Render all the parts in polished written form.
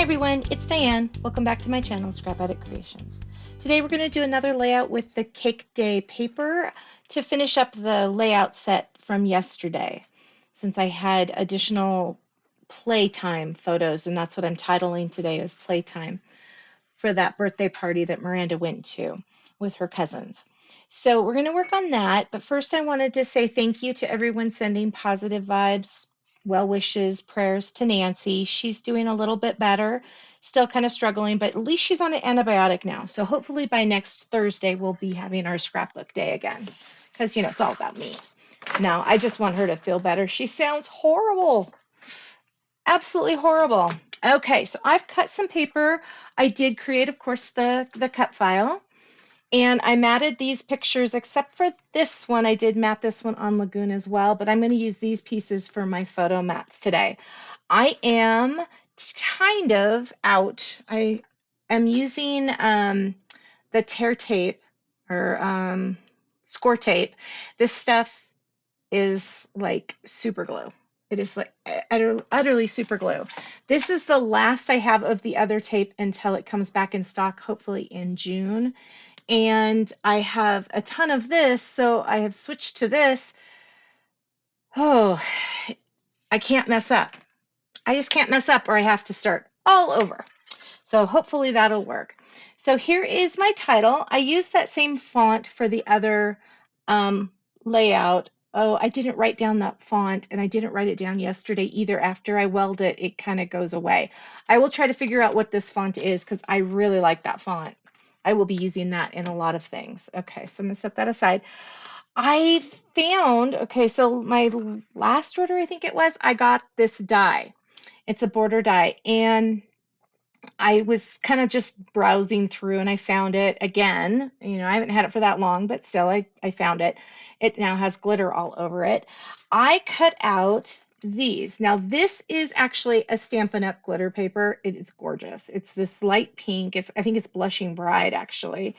everyone, it's Diane. Welcome back to my channel, Scrap Edit Creations. Today we're going to do another layout with the Cake Day paper to finish up the layout set from yesterday, since I had additional playtime photos, and that's what I'm titling today is Playtime, for that birthday party that Miranda went to with her cousins. So we're going to work on that, but first I wanted to say thank you to everyone sending positive vibes, well wishes, prayers to Nancy. She's doing a little bit better, still kind of struggling, but at least she's on an antibiotic now. So hopefully by next Thursday, we'll be having our scrapbook day again, because, you know, it's all about me. Now, I just want her to feel better. She sounds horrible, absolutely horrible. Okay, so I've cut some paper. I did create, of course, the cut file. And I matted these pictures, except for this one. I did mat this one on Lagoon as well, but I'm going to use these pieces for my photo mats today. I am kind of out. I am using the tear tape or score tape. This stuff is like super glue. It is like utterly super glue. This is the last I have of the other tape until it comes back in stock, hopefully in June. And I have a ton of this, so I have switched to this. Oh, I can't mess up. I just can't mess up, or I have to start all over. So hopefully that'll work. So here is my title. I used that same font for the other layout. Oh, I didn't write down that font, and I didn't write it down yesterday either. After I weld it, it kind of goes away. I will try to figure out what this font is because I really like that font. I will be using that in a lot of things. Okay, so I'm gonna set that aside. I found, okay, so my last order, I think it was, I got this die. It's a border die, and I was kind of just browsing through and I found it again. You know, I haven't had it for that long, but still I found it. It now has glitter all over it. I cut out these. Now this is actually a Stampin' Up! Glitter paper. It is gorgeous. It's this light pink. I think it's Blushing Bride actually.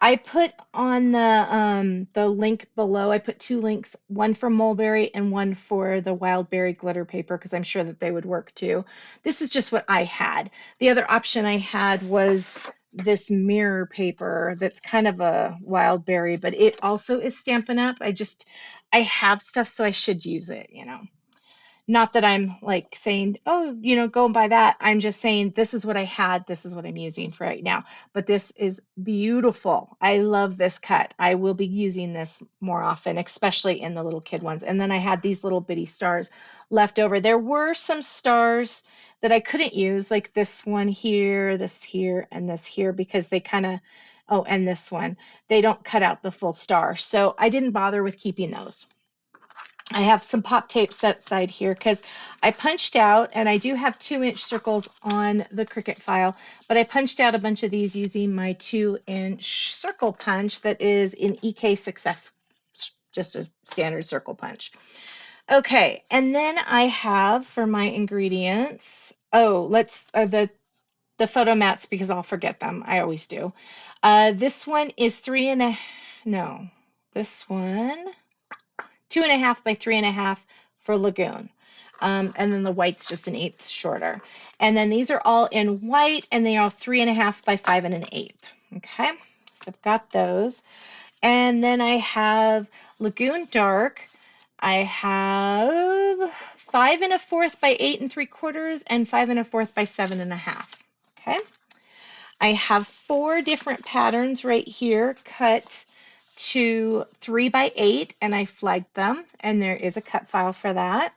I put on the link below, I put two links, one for Mulberry and one for the Wild Berry glitter paper, because I'm sure that they would work too. This is just what I had. The other option I had was this mirror paper that's kind of a Wild Berry, but it also is Stampin' Up! I have stuff, so I should use it, you know. Not that I'm like saying, oh, you know, go and buy that. I'm just saying this is what I had. This is what I'm using for right now. But this is beautiful. I love this cut. I will be using this more often, especially in the little kid ones. And then I had these little bitty stars left over. There were some stars that I couldn't use, like this one here, and this here, because they kind of, oh, and this one, they don't cut out the full star. So I didn't bother with keeping those. I have some pop tape set aside here because I punched out, and I do have 2-inch circles on the Cricut file, but I punched out a bunch of these using my 2-inch circle punch that is in EK Success, just a standard circle punch. Okay, and then I have for my ingredients, oh, let's, the photo mats, because I'll forget them. I always do. This one is 2.5 by 3.5 for Lagoon. And then the white's just 1/8 shorter. And then these are all in white, and they are 3.5 by 5 1/8. Okay, so I've got those. And then I have Lagoon Dark. I have 5 1/4 by 8 3/4 and 5 1/4 by 7 1/2. Okay, I have 4 different patterns right here cut to 3 by 8, and I flagged them, and there is a cut file for that.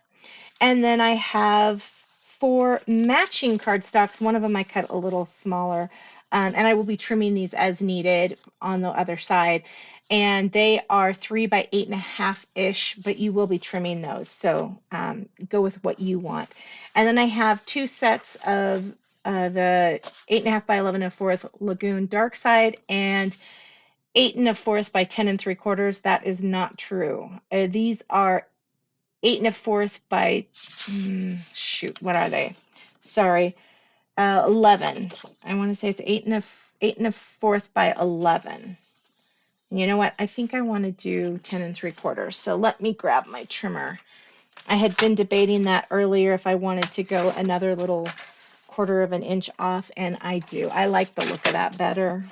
And then I have 4 matching cardstocks. One of them I cut a little smaller, and I will be trimming these as needed on the other side. And they are 3 by 8.5-ish, but you will be trimming those, so go with what you want. And then I have 2 sets of the 8.5 by 11 1/4 Lagoon Dark side, and 8 1/4 by 10 3/4. That is not true. These are 8 1/4 by, shoot, what are they? Sorry, 11. I want to say it's 8 1/4 by 11. And you know what? I think I want to do 10 3/4. So let me grab my trimmer. I had been debating that earlier if I wanted to go another little 1/4 of an inch off, and I do. I like the look of that better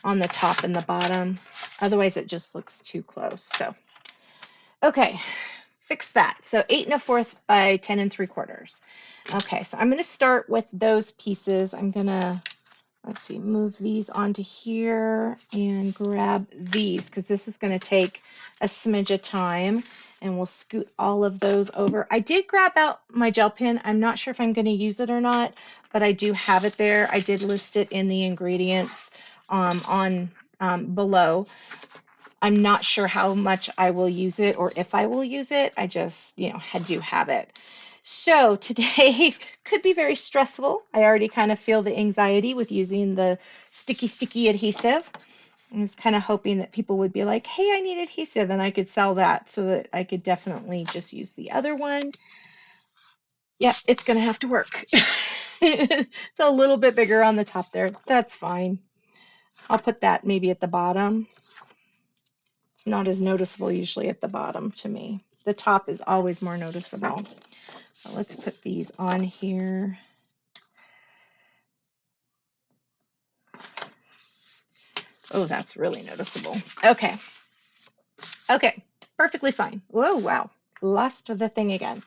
on the top and the bottom. Otherwise, it just looks too close. So, okay, fix that. So 8 1/4 by 10 3/4. Okay, so I'm going to start with those pieces. I'm going to, let's see, move these onto here and grab these because this is going to take a smidge of time, and we'll scoot all of those over. I did grab out my gel pen. I'm not sure if I'm going to use it or not, but I do have it there. I did list it in the ingredients on below. I'm not sure how much I will use it or if I will use it. I just, do have it. So today could be very stressful. I already kind of feel the anxiety with using the sticky adhesive. I was kind of hoping that people would be like, hey, I need adhesive, and I could sell that so that I could definitely just use the other one. Yeah, it's going to have to work. It's a little bit bigger on the top there. That's fine. I'll put that maybe at the bottom. It's not as noticeable usually at the bottom to me. The top is always more noticeable. So let's put these on here. Oh, that's really noticeable. Okay. Okay. Perfectly fine. Whoa, wow. Lost the thing again.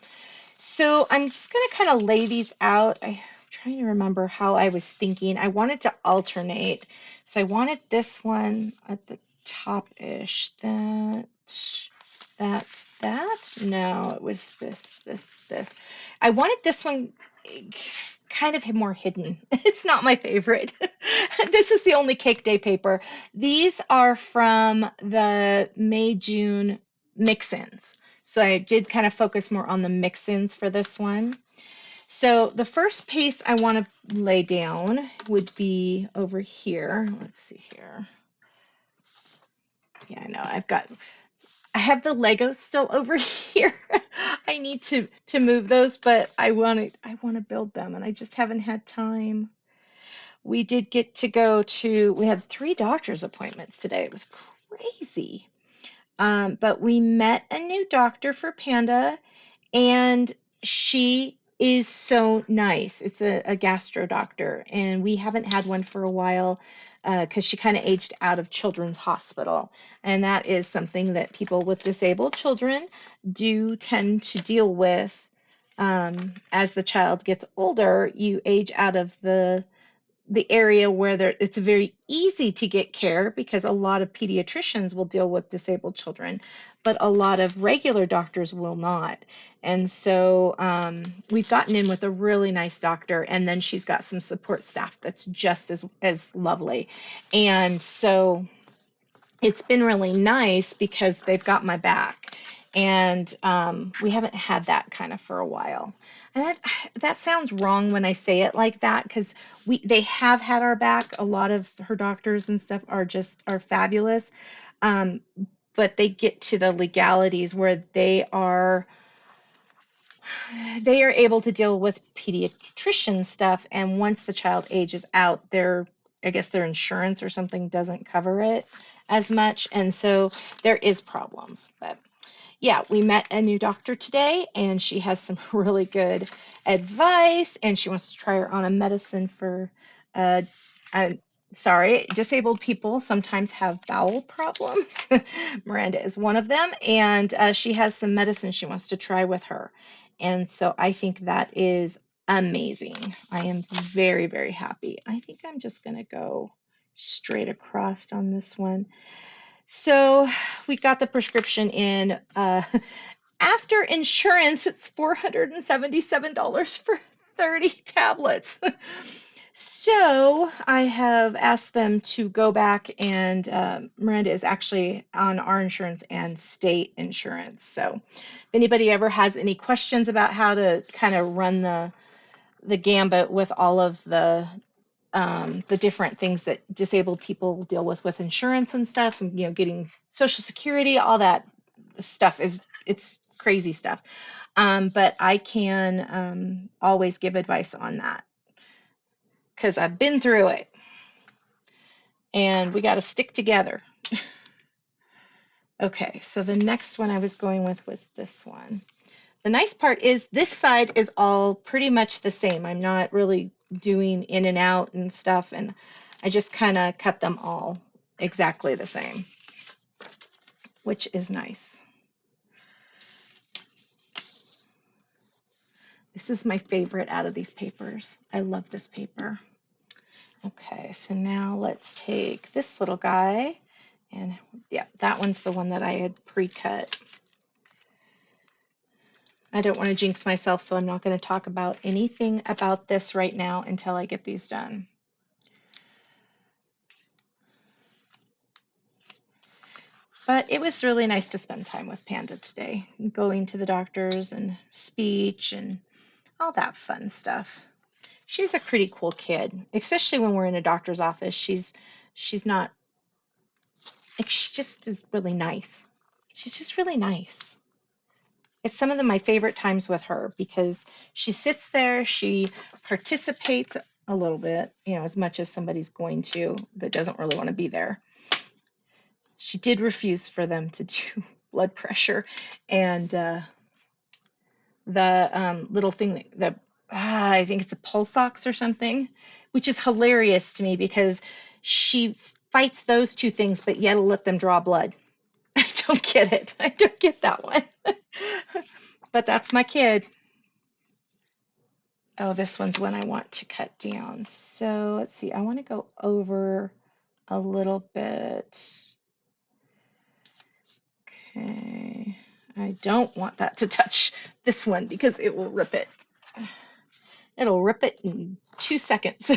So I'm just going to kind of lay these out. I'm trying to remember how I was thinking. I wanted to alternate. So I wanted this one at the top-ish. That. No, it was this. I wanted this one kind of more hidden. It's not my favorite. This is the only Cake Day paper. These are from the May-June mix-ins. So I did kind of focus more on the mix-ins for this one. So the first piece I want to lay down would be over here. Let's see here. Yeah, I know. I have the Legos still over here. I need to move those, but I want to build them, and I just haven't had time. We did get to we had 3 doctor's appointments today. It was crazy. But we met a new doctor for Panda, and she is so nice. It's a gastro doctor, and we haven't had one for a while because she kind of aged out of Children's Hospital. And that is something that people with disabled children do tend to deal with. As the child gets older, you age out of the area where it's very easy to get care because a lot of pediatricians will deal with disabled children, but a lot of regular doctors will not. And so we've gotten in with a really nice doctor, and then she's got some support staff that's just as lovely. And so it's been really nice because they've got my back, and we haven't had that kind of for a while. And that sounds wrong when I say it like that, because they have had our back. A lot of her doctors and stuff are fabulous, um, but they get to the legalities where they are able to deal with pediatrician stuff, and once the child ages out, I guess their insurance or something doesn't cover it as much, and so there is problems. But yeah, we met a new doctor today, and she has some really good advice, and she wants to try her on a medicine for uh, sorry, disabled people sometimes have bowel problems. Miranda is one of them, and she has some medicine she wants to try with her. And so I think that is amazing. I am very, very happy. I think I'm just going to go straight across on this one. So we got the prescription in. After insurance, it's $477 for 30 tablets. So I have asked them to go back, and Miranda is actually on our insurance and state insurance. So if anybody ever has any questions about how to kind of run the gambit with all of the different things that disabled people deal with insurance and stuff, and getting Social Security, all that stuff it's crazy stuff. But I can always give advice on that because I've been through it, and we got to stick together. Okay, so the next one I was going with was this one. The nice part is this side is all pretty much the same. I'm not really doing in and out and stuff, and I just kind of cut them all exactly the same, which is nice. This is my favorite out of these papers. I love this paper. Okay, so now let's take this little guy, and yeah, that one's the one that I had pre-cut. I don't want to jinx myself, so I'm not going to talk about anything about this right now until I get these done. But it was really nice to spend time with Panda today, going to the doctors and speech and all that fun stuff. She's a pretty cool kid, especially when we're in a doctor's office. She's not like, she just is really nice. She's just really nice. It's some of my favorite times with her because she sits there, she participates a little bit, you know, as much as somebody's going to that doesn't really want to be there. She did refuse for them to do blood pressure and the little thing that I think it's a pulse ox or something, which is hilarious to me because she fights those two things, but yet will let them draw blood. I don't get it. I don't get that one. But that's my kid. Oh, this one's one I want to cut down. So let's see. I want to go over a little bit. Okay. I don't want that to touch this one because it will rip it. It'll rip it in 2 seconds.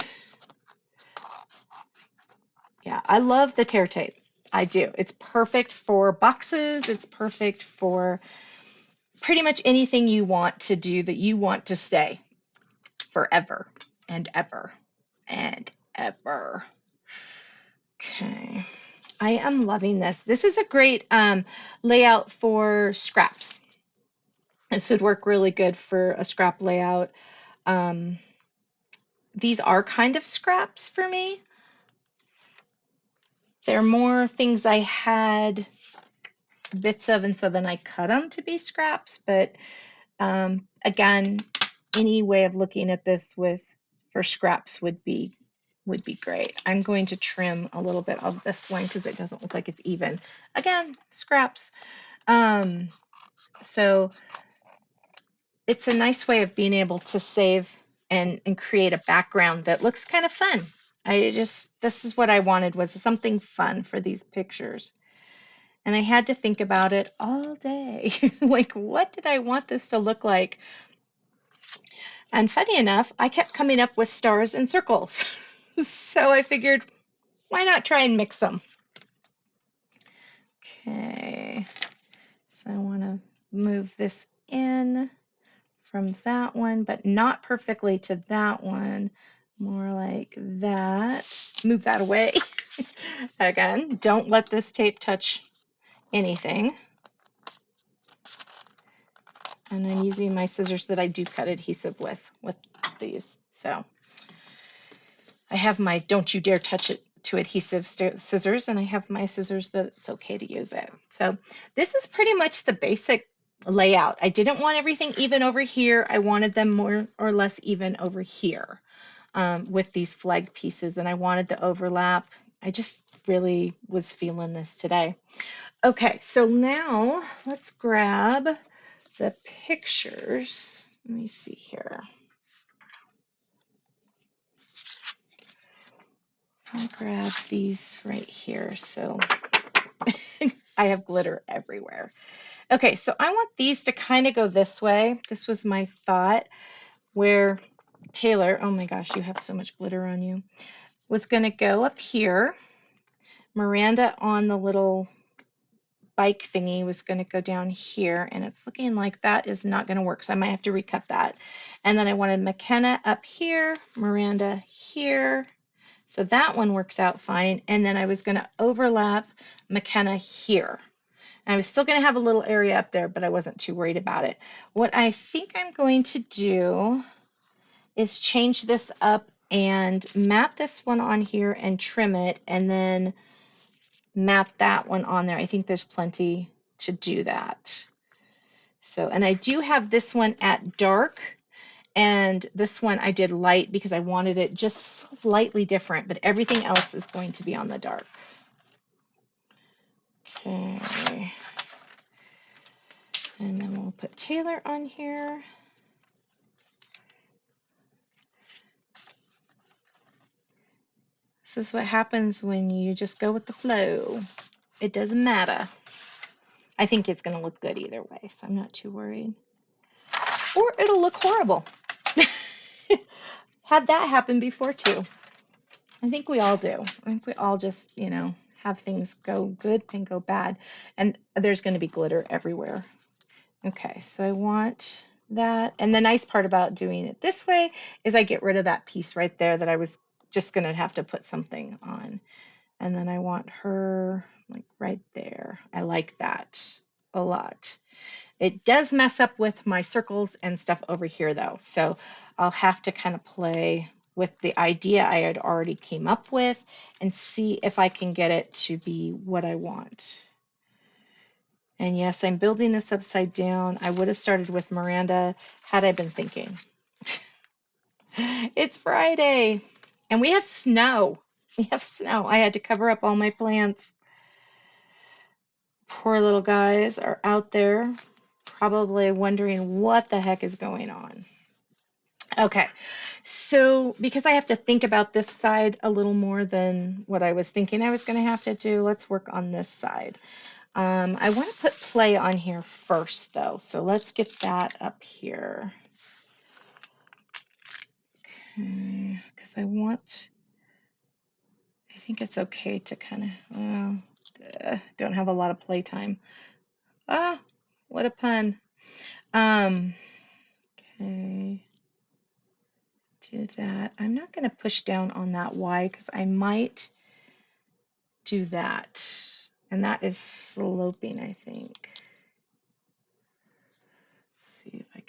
Yeah, I love the tear tape. I do. It's perfect for boxes. It's perfect for pretty much anything you want to do that you want to stay forever and ever and ever. Okay. I am loving this. This is a great layout for scraps. This would work really good for a scrap layout. These are kind of scraps for me. They're more things I had bits of, and so then I cut them to be scraps. But again, any way of looking at this for scraps would be great. I'm going to trim a little bit of this one because it doesn't look like it's even. Again, scraps. So it's a nice way of being able to save and create a background that looks kind of fun. This is what I wanted, was something fun for these pictures. And I had to think about it all day. Like, what did I want this to look like? And funny enough, I kept coming up with stars and circles. So I figured, why not try and mix them? Okay, so I want to move this in from that one, but not perfectly to that one. More like that. Move that away. Again, don't let this tape touch anything. And I'm using my scissors that I do cut adhesive with these. So I have my don't you dare touch it to adhesive scissors, and I have my scissors that it's okay to use it. So this is pretty much the basic layout. I didn't want everything even over here. I wanted them more or less even over here with these flag pieces, and I wanted the overlap. I just really was feeling this today. Okay, so now let's grab the pictures. Let me see here. I'll grab these right here. So I have glitter everywhere. Okay, so I want these to kind of go this way. This was my thought, where Taylor, oh my gosh, you have so much glitter on you, was going to go up here. Miranda on the little bike thingy was going to go down here, and it's looking like that is not going to work, so I might have to recut that. And then I wanted McKenna up here, Miranda here, so that one works out fine. And then I was going to overlap McKenna here. And I was still going to have a little area up there, but I wasn't too worried about it. What I think I'm going to do is change this up and mat this one on here and trim it, and then mat that one on there. I think there's plenty to do that. So, and I do have this one at dark, and this one I did light because I wanted it just slightly different, but everything else is going to be on the dark. Okay. And then we'll put Taylor on here. This is what happens when you just go with the flow. It doesn't matter. I think it's going to look good either way, so I'm not too worried. Or it'll look horrible. Had that happen before too. I think we all do. I think we all just, have things go good and go bad. And there's going to be glitter everywhere. Okay, so I want that. And the nice part about doing it this way is I get rid of that piece right there that I was just going to have to put something on. And then I want her like right there. I like that a lot. It does mess up with my circles and stuff over here though. So I'll have to kind of play with the idea I had already came up with and see if I can get it to be what I want. And yes, I'm building this upside down. I would have started with Miranda had I been thinking. It's Friday and we have snow. We have snow. I had to cover up all my plants. Poor little guys are out there probably wondering what the heck is going on. Okay, so because I have to think about this side a little more than what I was thinking I was going to have to do, let's work on this side. I want to put play on here first though, so let's get that up here. Okay, because I think it's okay to kind of, don't have a lot of play time. Ah, what a pun. Okay, do that. I'm not going to push down on that Y because I might do that. And that is sloping, I think. Let's see if I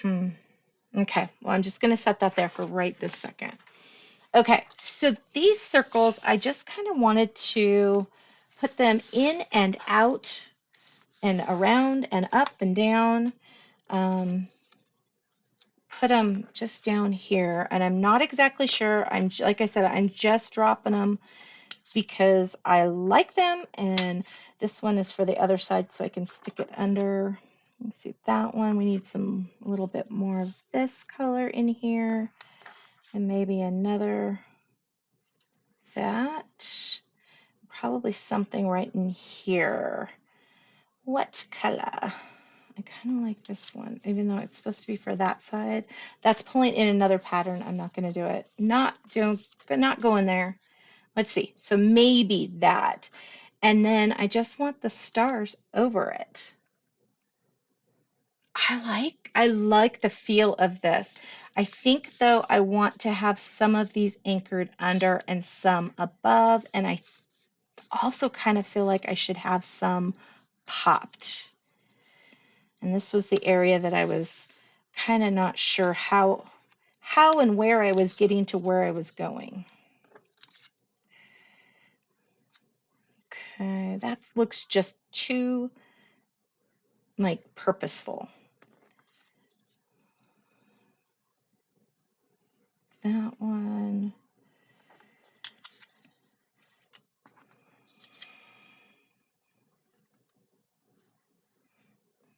can. Okay, well, I'm just going to set that there for right this second. Okay, so these circles, I just kind of wanted to put them in and out and around and up and down. Put them just down here, and I'm not exactly sure. Like I said, I'm just dropping them because I like them, and this one is for the other side so I can stick it under. Let's see, that one, we need a little bit more of this color in here, and maybe another that. Probably something right in here. What color? I kind of like this one, even though it's supposed to be for that side. That's pulling in another pattern. I'm not going to do it. Not going there. Let's see. So maybe that. And then I just want the stars over it. I like the feel of this. I think though I want to have some of these anchored under and some above, and I also kind of feel like I should have some popped. And this was the area that I was kind of not sure how and where I was getting to where I was going. Okay, that looks just too like purposeful. That one.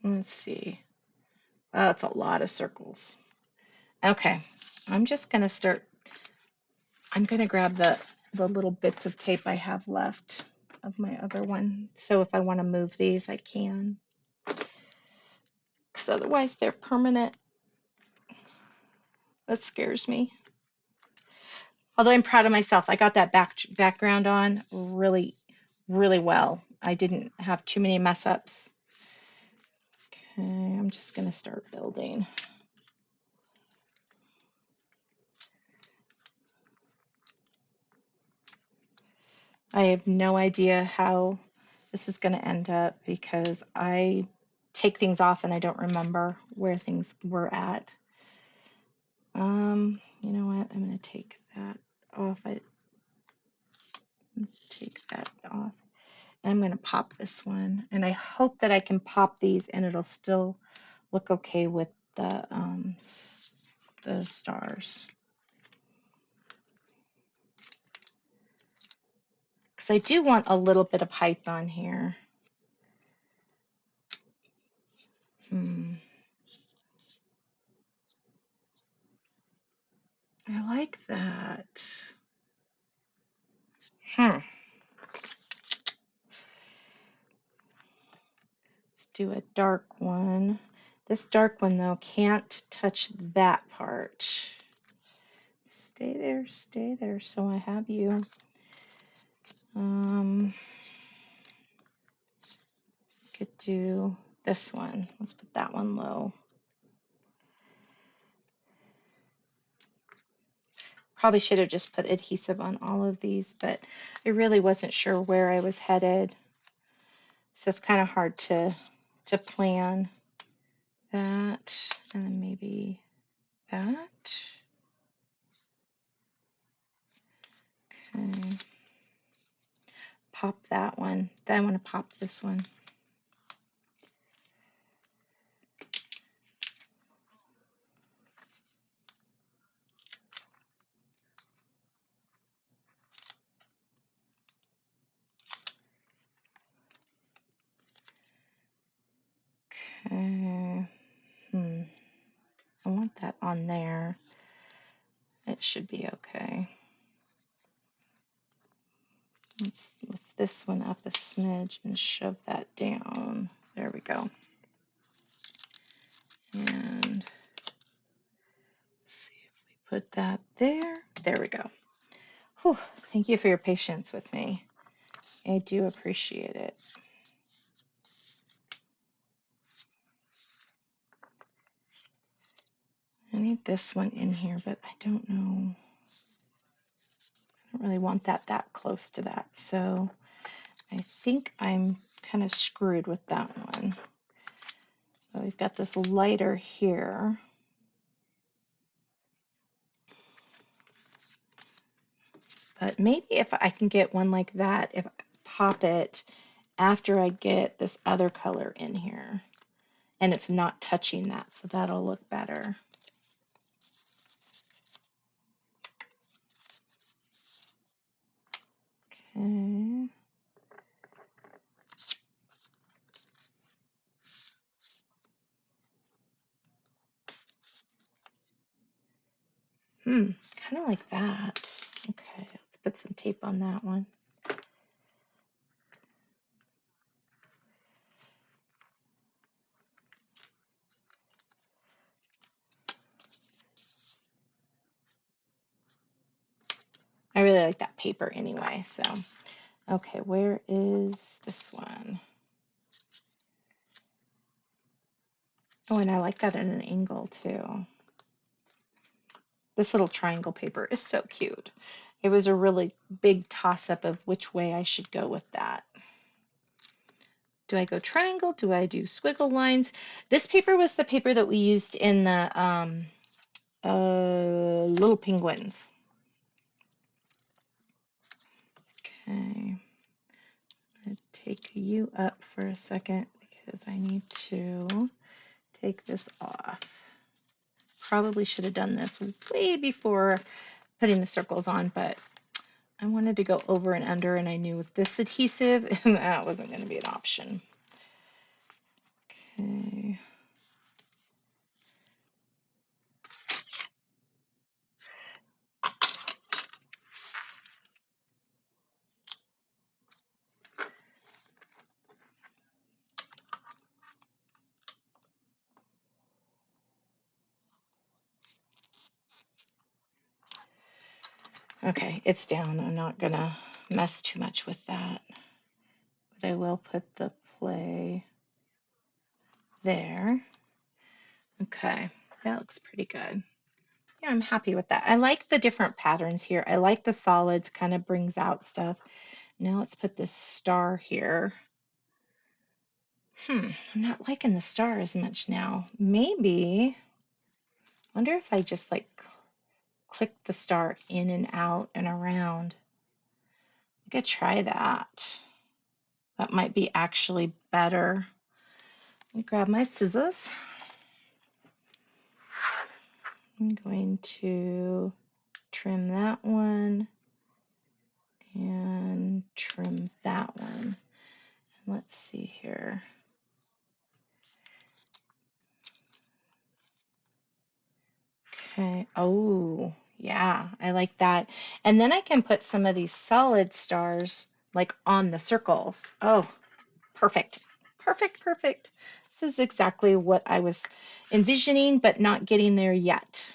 Let's see. Oh, that's a lot of circles. Okay, I'm just going to start. I'm going to grab the little bits of tape I have left of my other one. So if I want to move these, I can. Because otherwise they're permanent. That scares me. Although I'm proud of myself. I got that background on really, really well. I didn't have too many mess ups. Okay, I'm just going to start building. I have no idea how this is going to end up because I take things off and I don't remember where things were at. You know what? I'm going to take that off. Take that off. I'm going to pop this one, and I hope that I can pop these and it'll still look okay with the stars. Because I do want a little bit of height on here. I like that. Let's do a dark one. This dark one, though, can't touch that part. Stay there, so I have you. Could do this one. Let's put that one low. Probably should have just put adhesive on all of these, but I really wasn't sure where I was headed. So it's kind of hard to plan that, and then maybe that. Okay. Pop that one. Then I want to pop this one. Okay. I want that on there. It should be okay. Let's lift this one up a smidge and shove that down. There we go. And see if we put that there. There we go. Whew, thank you for your patience with me. I do appreciate it. I need this one in here, but I don't know. I don't really want that close to that. So I think I'm kind of screwed with that one. So we've got this lighter here. But maybe if I can get one like that, if I pop it after I get this other color in here, and it's not touching that, so that'll look better. Okay. Kind of like that. Okay, let's put some tape on that one. I really like that paper anyway, so. Okay, where is this one? Oh, and I like that at an angle too. This little triangle paper is so cute. It was a really big toss-up of which way I should go with that. Do I go triangle? Do I do squiggle lines? This paper was the paper that we used in the little penguins. Okay, I'm going to take you up for a second because I need to take this off. Probably should have done this way before putting the circles on, but I wanted to go over and under, and I knew with this adhesive that wasn't going to be an option. Okay. Okay, it's down. I'm not going to mess too much with that, but I will put the play there. Okay, that looks pretty good. Yeah, I'm happy with that. I like the different patterns here. I like the solids, kind of brings out stuff. Now let's put this star here. I'm not liking the star as much now. Maybe, wonder if I just like click the star in and out and around. I could try that. That might be actually better. Let me grab my scissors. I'm going to trim that one and trim that one. And let's see here. Okay. Oh, yeah, I like that. And then I can put some of these solid stars like on the circles. Oh, perfect. Perfect, perfect. This is exactly what I was envisioning, but not getting there yet.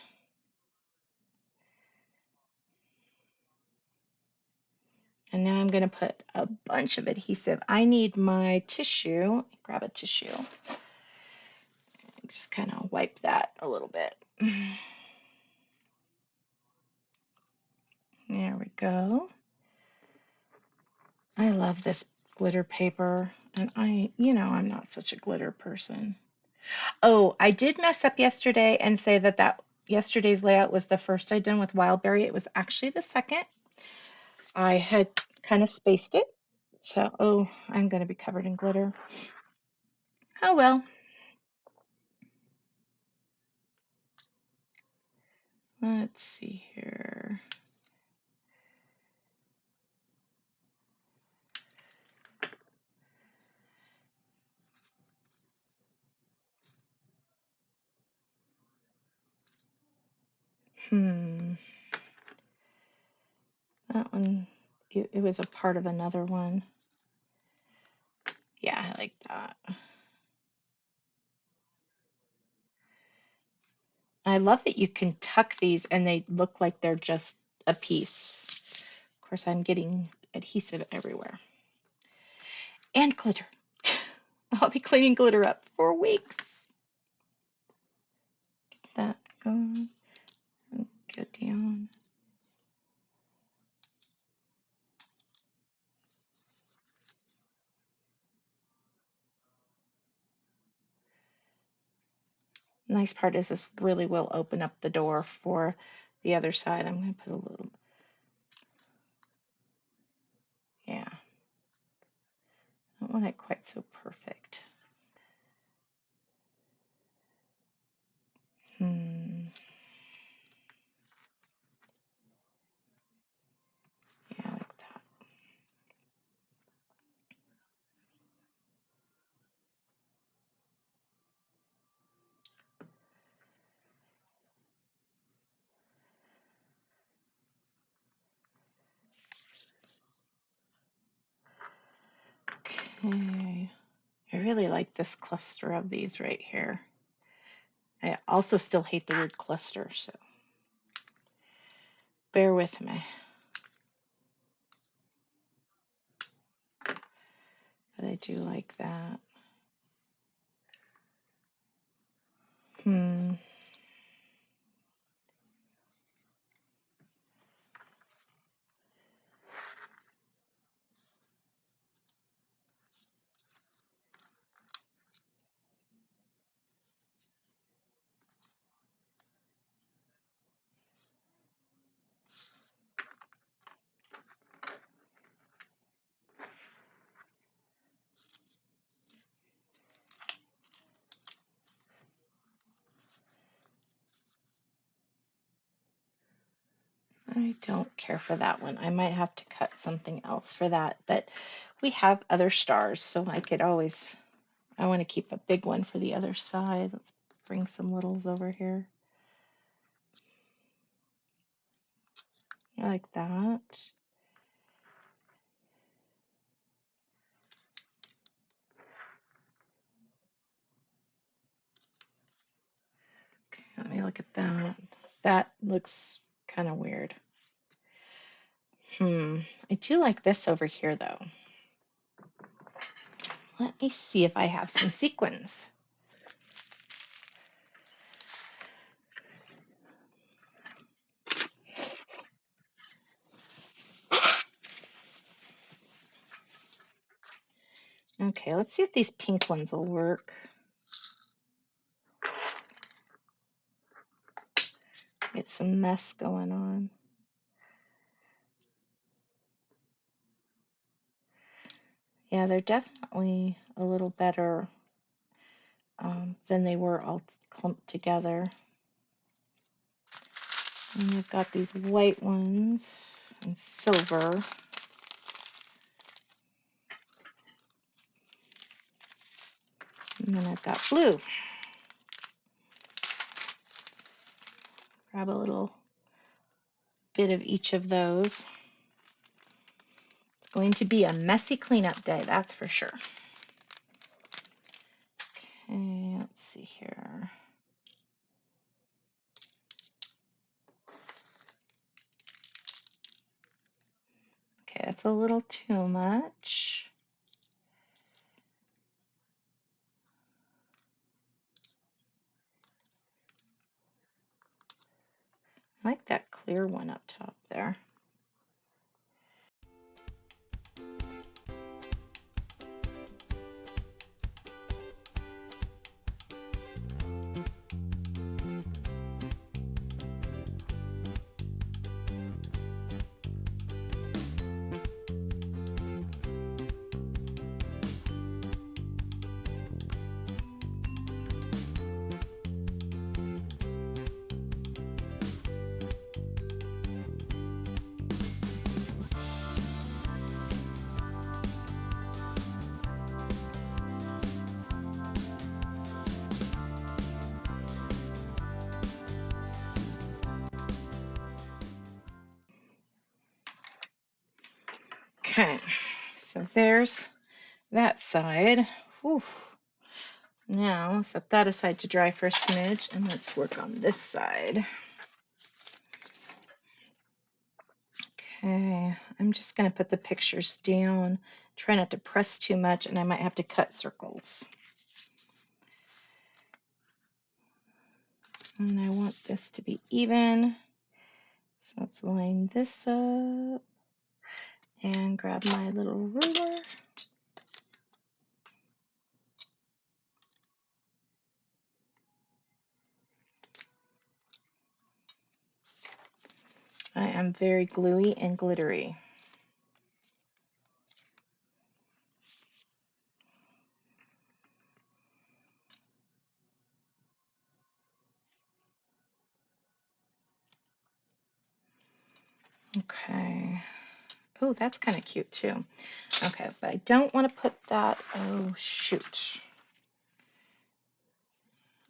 And now I'm going to put a bunch of adhesive. I need my tissue. Grab a tissue. Just kind of wipe that a little bit. There we go. I love this glitter paper. And I'm not such a glitter person. Oh, I did mess up yesterday and say that yesterday's layout was the first I'd done with Wildberry. It was actually the second. I had kind of spaced it. So, oh, I'm going to be covered in glitter. Oh, well. Let's see here. That one, it was a part of another one. Yeah, I like that. I love that you can tuck these and they look like they're just a piece. Of course, I'm getting adhesive everywhere. And glitter. I'll be cleaning glitter up for weeks. Get that going. Go down. Nice part is this really will open up the door for the other side. I'm going to put a little, yeah. I don't want it quite so perfect. Yeah, like that. Okay. I really like this cluster of these right here. I also still hate the word cluster, so bear with me. But I do like that. I don't care for that one. I might have to cut something else for that, but we have other stars, so I want to keep a big one for the other side. Let's bring some littles over here. I like that. Okay, let me look at that. That looks kind of weird. I do like this over here, though. Let me see if I have some sequins. Okay, let's see if these pink ones will work. Get some mess going on. Yeah, they're definitely a little better than they were all clumped together. And I've got these white ones and silver. And then I've got blue. Grab a little bit of each of those. It's going to be a messy cleanup day, that's for sure. Okay, let's see here. Okay, that's a little too much. I like that clear one up top there. Okay, so there's that side. Whew. Now set that aside to dry for a smidge, and let's work on this side. Okay, I'm just going to put the pictures down. Try not to press too much, and I might have to cut circles. And I want this to be even. So let's line this up and grab my little ruler. I am very gluey and glittery. Okay. Oh, that's kind of cute too. Okay, but I don't want to put that. Oh, shoot.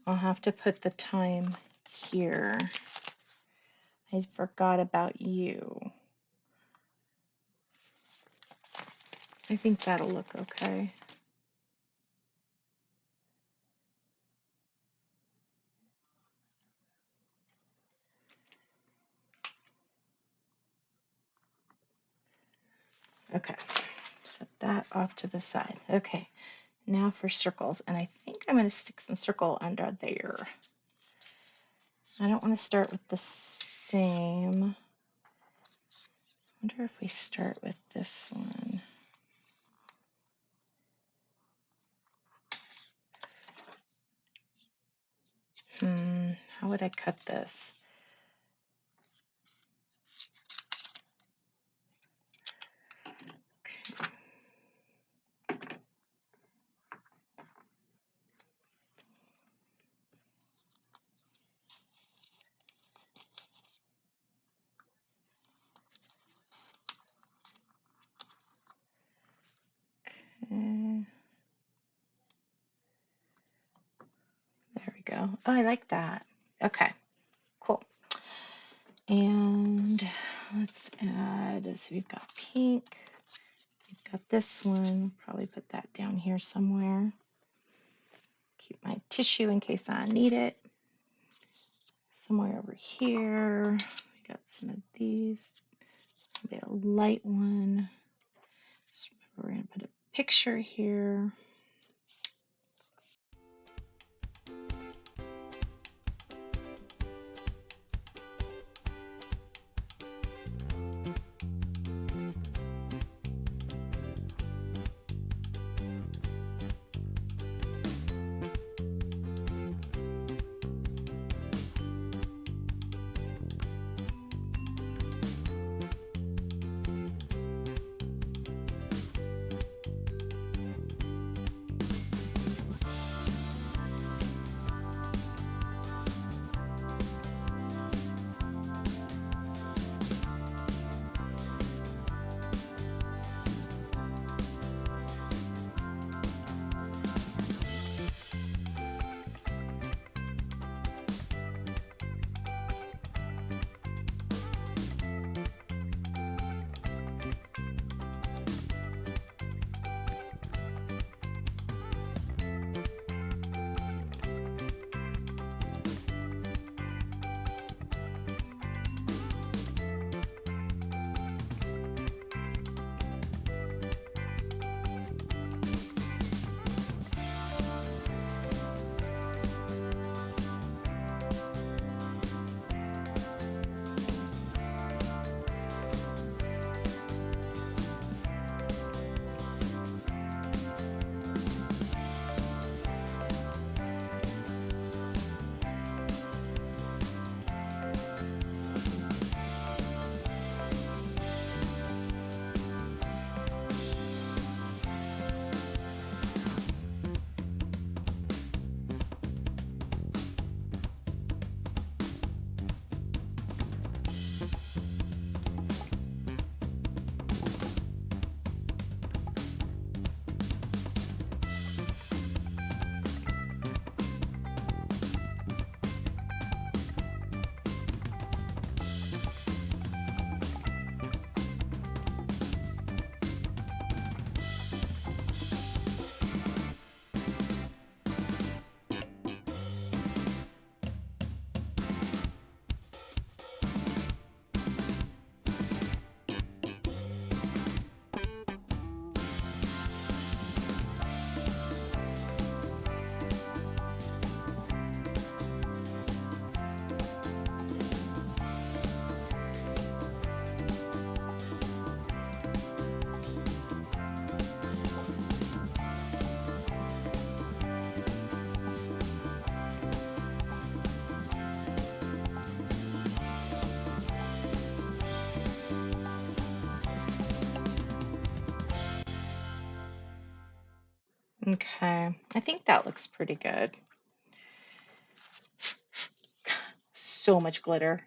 I'll have to put the time here. I forgot about you. I think that'll look okay. Okay, set that off to the side. Okay, now for circles. And I think I'm going to stick some circle under there. I don't want to start with the same. I wonder if we start with this one. How would I cut this? Okay. There we go. Oh, I like that. Okay, cool. And let's add, so we've got pink, we've got this one, probably put that down here somewhere. Keep my tissue in case I need it. Somewhere over here, we got some of these, maybe a light one. So we're gonna put a picture here. Okay, I think that looks pretty good. So much glitter.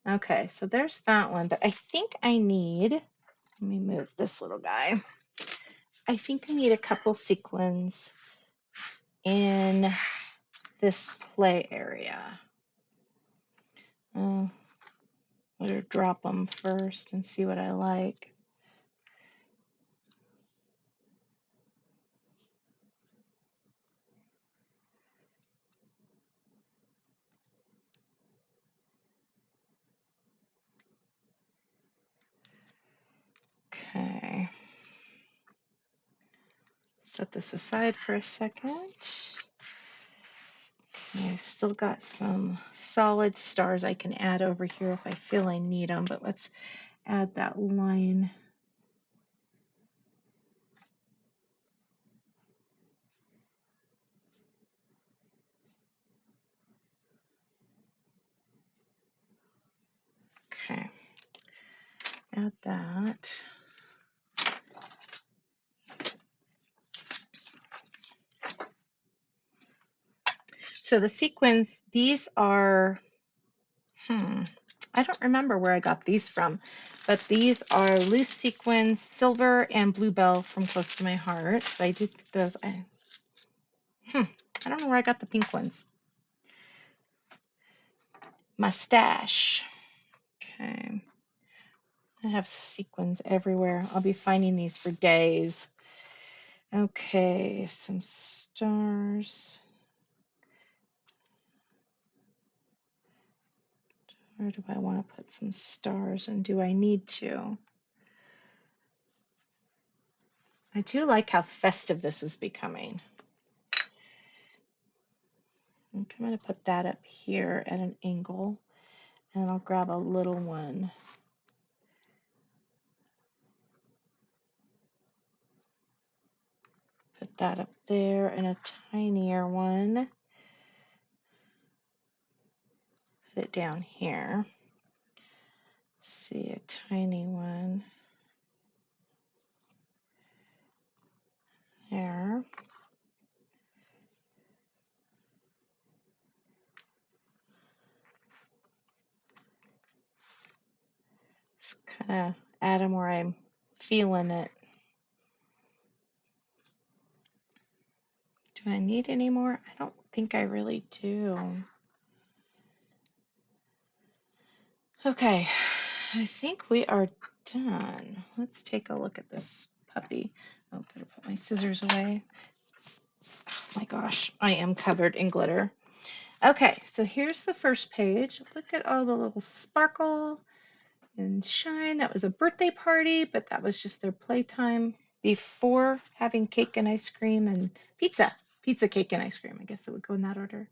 Okay, so there's that one, but I think I need, let me move this little guy. I think I need a couple sequins in this play area. I'll drop them first and see what I like. Okay. Set this aside for a second. Okay, I've still got some solid stars I can add over here if I feel I need them, but let's add that line. Okay, add that. So the sequins, these are, I don't remember where I got these from, but these are loose sequins, silver and blue bell from Close to My Heart. So I did those. I don't know where I got the pink ones. Mustache. Okay. I have sequins everywhere. I'll be finding these for days. Okay, some stars. Where do I want to put some stars, and do I need to? I do like how festive this is becoming. I'm going to put that up here at an angle, and I'll grab a little one. Put that up there, and a tinier one. Put it down here. Let's see, a tiny one. There. Just kind of add them where I'm feeling it. Do I need any more? I don't think I really do. Okay, I think we are done. Let's take a look at this puppy. Oh, better put my scissors away. Oh my gosh, I am covered in glitter. Okay, so here's the first page. Look at all the little sparkle and shine. That was a birthday party, but that was just their playtime before having cake and ice cream and pizza. Pizza, cake, and ice cream. I guess it would go in that order.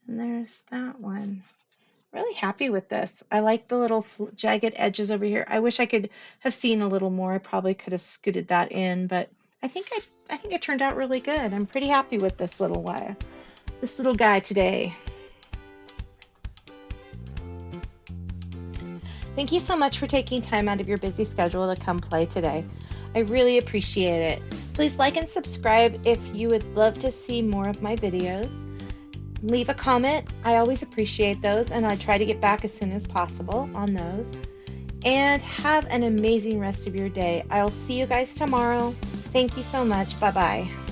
And there's that one. Really happy with this. I like the little jagged edges over here. I wish I could have seen a little more. I probably could have scooted that in, but I think it turned out really good. I'm pretty happy with this little guy today. Thank you so much for taking time out of your busy schedule to come play today. I really appreciate it. Please like and subscribe if you would love to see more of my videos. Leave a comment. I always appreciate those, and I try to get back as soon as possible on those. And have an amazing rest of your day. I'll see you guys tomorrow. Thank you so much. Bye-bye.